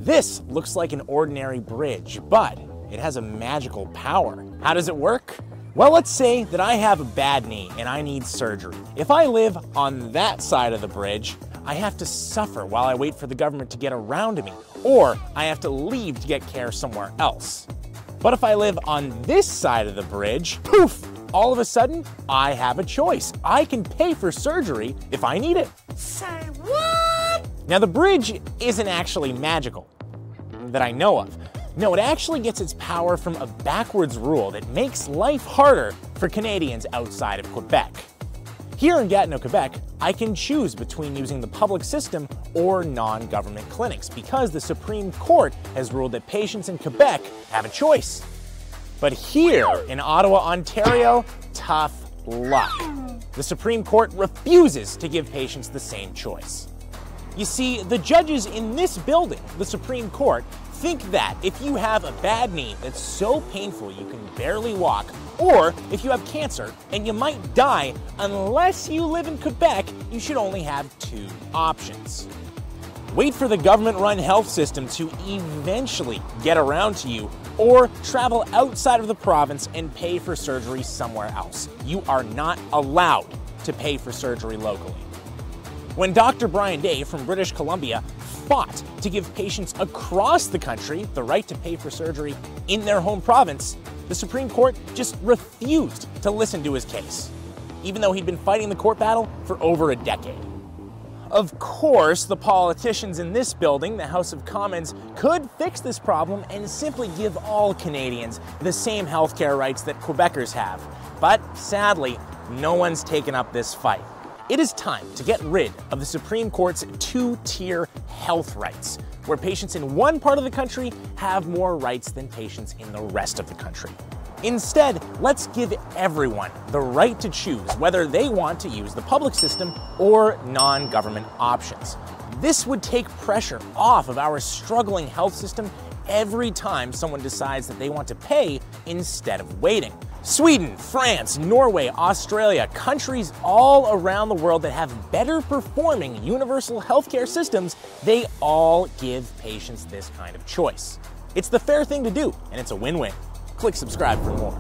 This looks like an ordinary bridge, but it has a magical power. How does it work? Well, let's say that I have a bad knee and I need surgery. If I live on that side of the bridge, I have to suffer while I wait for the government to get around to me, or I have to leave to get care somewhere else. But if I live on this side of the bridge, poof, all of a sudden, I have a choice. I can pay for surgery if I need it. Say what? Now, the bridge isn't actually magical, that I know of. No, it actually gets its power from a backwards rule that makes life harder for Canadians outside of Quebec. Here in Gatineau, Quebec, I can choose between using the public system or non-government clinics because the Supreme Court has ruled that patients in Quebec have a choice. But here in Ottawa, Ontario, tough luck. The Supreme Court refuses to give patients the same choice. You see, the judges in this building, the Supreme Court, think that if you have a bad knee that's so painful you can barely walk, or if you have cancer and you might die unless you live in Quebec, you should only have two options. Wait for the government-run health system to eventually get around to you, or travel outside of the province and pay for surgery somewhere else. You are not allowed to pay for surgery locally. When Dr. Brian Day from British Columbia fought to give patients across the country the right to pay for surgery in their home province, the Supreme Court just refused to listen to his case, even though he'd been fighting the court battle for over a decade. Of course, the politicians in this building, the House of Commons, could fix this problem and simply give all Canadians the same healthcare rights that Quebecers have. But sadly, no one's taken up this fight. It is time to get rid of the Supreme Court's two-tier health rights, where patients in one part of the country have more rights than patients in the rest of the country. Instead, let's give everyone the right to choose whether they want to use the public system or non-government options. This would take pressure off of our struggling health system every time someone decides that they want to pay instead of waiting. Sweden, France, Norway, Australia, countries all around the world that have better performing universal healthcare systems, they all give patients this kind of choice. It's the fair thing to do, and it's a win-win. Click subscribe for more.